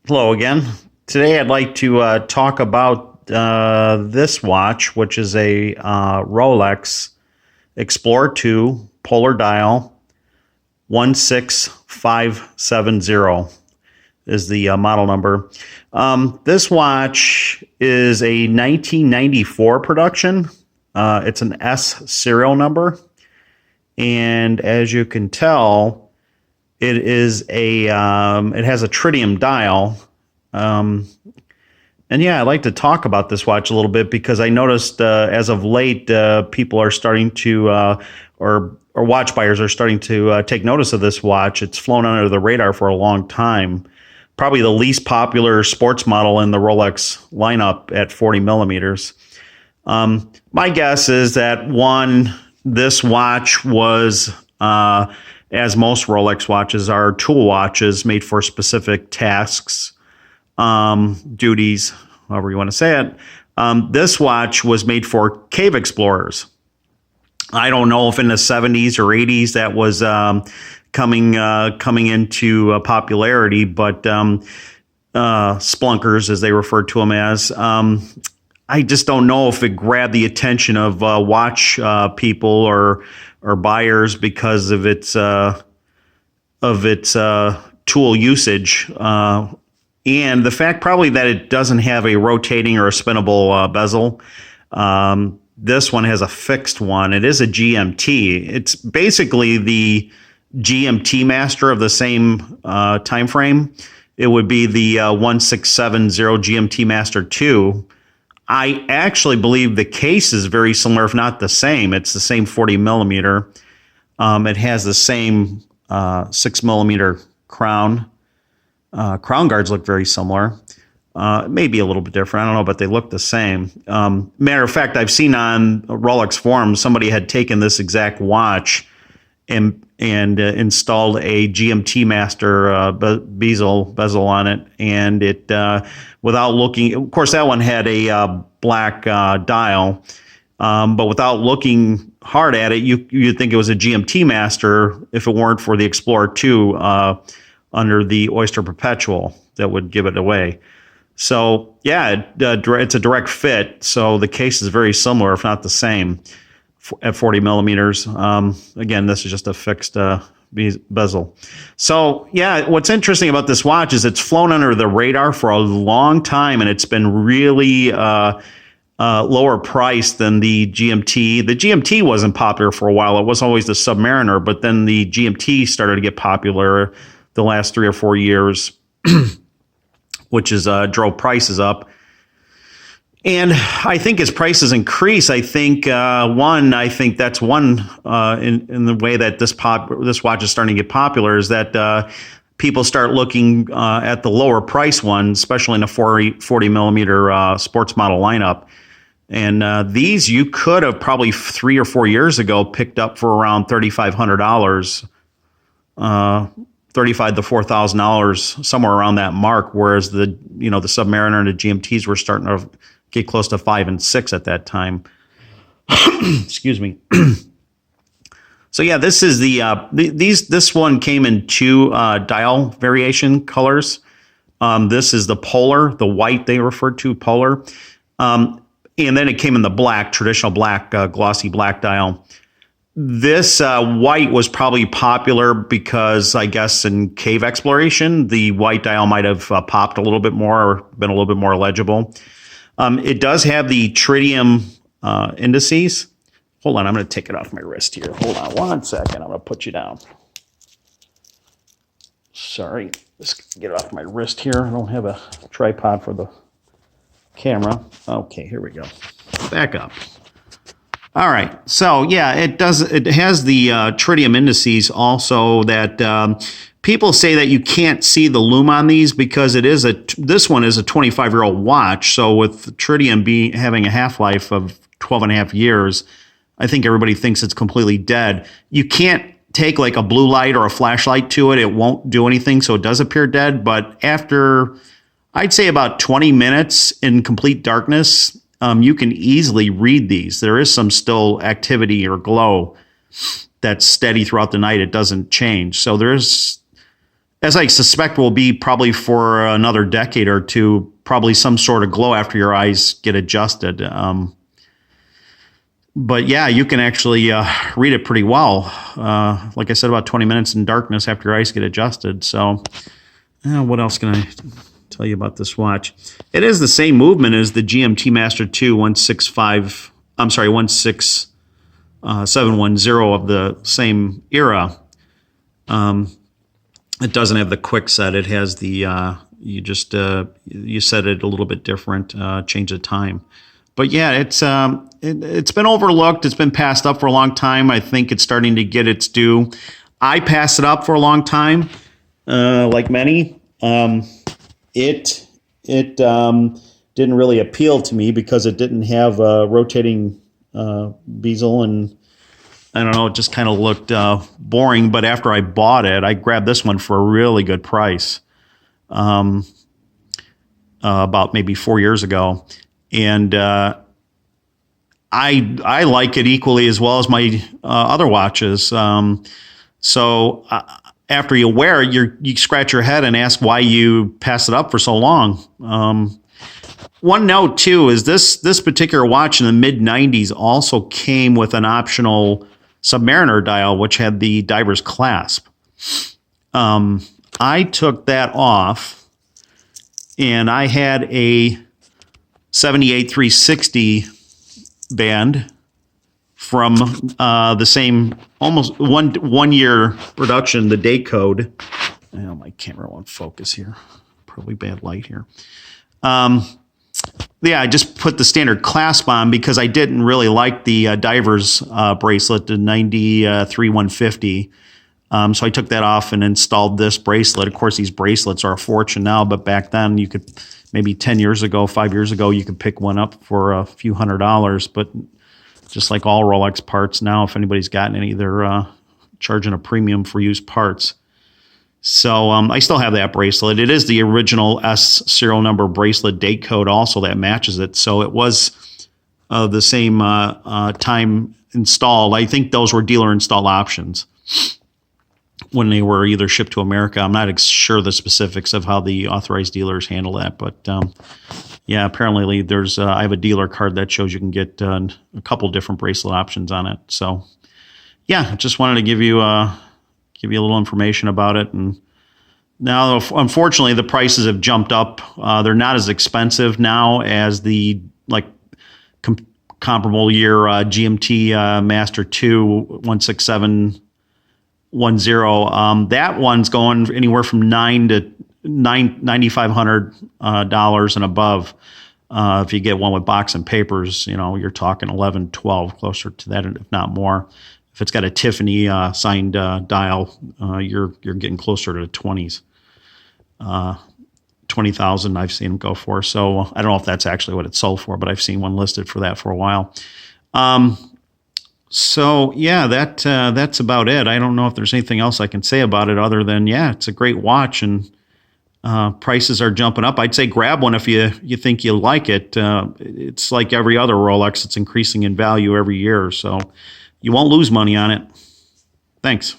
Hello again. Today I'd like to talk about this watch, which is a Rolex Explorer 2 Polar Dial 16570 is the model number. This watch is a 1994 production. It's an S serial number. And as you can tell, it is it has a tritium dial. And yeah, I'd like to talk about this watch a little bit because I noticed as of late, people are starting to, or watch buyers are starting to take notice of this watch. It's flown under the radar for a long time. Probably the least popular sports model in the Rolex lineup at 40 millimeters. My guess is that this watch was, as most Rolex watches are, tool watches made for specific tasks, duties, however you want to say it. This watch was made for cave explorers. I don't know if in the 70s or 80s that was coming into popularity, but splunkers, as they referred to them as, I just don't know if it grabbed the attention of watch people or buyers because of its tool usage, and the fact probably that it doesn't have a rotating or a spinnable bezel. This one has a fixed one. It is a GMT. It's basically the GMT master of the same time frame. It would be the 1670 GMT Master 2. I actually believe the case is very similar, if not the same. It's the same 40 millimeter. It has the same 6 millimeter crown. Crown guards look very similar. Maybe a little bit different. I don't know, but they look the same. Matter of fact, I've seen on Rolex forums somebody had taken this exact watch and installed a GMT Master bezel on it, and it without looking. Of course, that one had a black dial, but without looking hard at it, you'd think it was a GMT Master if it weren't for the Explorer 2 under the Oyster Perpetual that would give it away. So yeah, it's a direct fit. So the case is very similar, if not the same, at 40 millimeters. Again, this is just a fixed bezel. So yeah, what's interesting about this watch is it's flown under the radar for a long time, and it's been really lower priced than the GMT. The GMT wasn't popular for a while. It was always the Submariner, but then the GMT started to get popular the last 3 or 4 years, which is drove prices up. And I think as prices increase, I think that's one in the way that this watch is starting to get popular is that people start looking at the lower price ones, especially in a 40 millimeter sports model lineup. And these you could have probably 3 or 4 years ago picked up for around $3,500, $3,500 to $4,000, somewhere around that mark. Whereas the Submariner and the GMTs were starting to get close to 5 and 6 at that time. Excuse me. So yeah, this is this one came in 2 dial variation colors. This is the polar, the white they referred to, polar. And then it came in the black, traditional black, glossy black dial. This white was probably popular because I guess in cave exploration, the white dial might have popped a little bit more or been a little bit more legible. It does have the Tritium Indices. Hold on, I'm going to take it off my wrist here. Hold on 1 second. I'm going to put you down. Sorry, let's get it off my wrist here. I don't have a tripod for the camera. Okay, here we go. Back up. All right, so yeah, it has the Tritium Indices also that people say that you can't see the lume on these because this one is a 25-year-old watch. So with Tritium having a half-life of 12 and a half years, I think everybody thinks it's completely dead. You can't take like a blue light or a flashlight to it. It won't do anything, so it does appear dead. But after, I'd say about 20 minutes in complete darkness, you can easily read these. There is some still activity or glow that's steady throughout the night. It doesn't change. So as I suspect will be probably for another decade or two, probably some sort of glow after your eyes get adjusted. But yeah, you can actually read it pretty well. Like I said, about 20 minutes in darkness after your eyes get adjusted. So what else can I tell you about this watch? It is the same movement as the GMT Master 2 165, I'm sorry, 16710 of the same era. It doesn't have the quick set. It has the, you set it a little bit different, change the time. But yeah, it's been overlooked. It's been passed up for a long time. I think it's starting to get its due. I passed it up for a long time, like many. It didn't really appeal to me because it didn't have a rotating bezel, and I don't know, it just kind of looked boring. But after I bought it, I grabbed this one for a really good price, about maybe 4 years ago. And I like it equally as well as my other watches. So after you wear it, you scratch your head and ask why you pass it up for so long. One note too is this particular watch in the mid 90s also came with an optional Submariner dial, which had the diver's clasp. I took that off, and I had a 78 360 band from the same almost one year production, the date code. Oh, my camera won't focus here. Probably bad light here. Yeah, I just put the standard clasp on because I didn't really like the diver's bracelet, the 93 150. So I took that off and installed this bracelet. Of course, these bracelets are a fortune now, but back then you could, maybe 10 years ago, 5 years ago, you could pick one up for a few $100s. But just like all Rolex parts now, if anybody's gotten any, they're charging a premium for used parts. So I still have that bracelet. It is the original S serial number bracelet date code also that matches it. So it was the same time installed. I think those were dealer install options when they were either shipped to America. I'm not sure the specifics of how the authorized dealers handle that, but yeah, apparently there's I have a dealer card that shows you can get a couple different bracelet options on it. So yeah, just wanted to give you a little information about it. And now, unfortunately, the prices have jumped up. They're not as expensive now as the comparable year GMT Master 2 16710. That one's going anywhere from $9,500 and above. If you get one with box and papers, you're talking 11, 12, closer to that, if not more. If it's got a Tiffany signed dial, you're getting closer to the 20s. 20,000 I've seen them go for. So I don't know if that's actually what it's sold for, but I've seen one listed for that for a while. So yeah, that's about it. I don't know if there's anything else I can say about it other than, yeah, it's a great watch, and prices are jumping up. I'd say grab one if you think you like it. It's like every other Rolex. It's increasing in value every year, so you won't lose money on it. Thanks.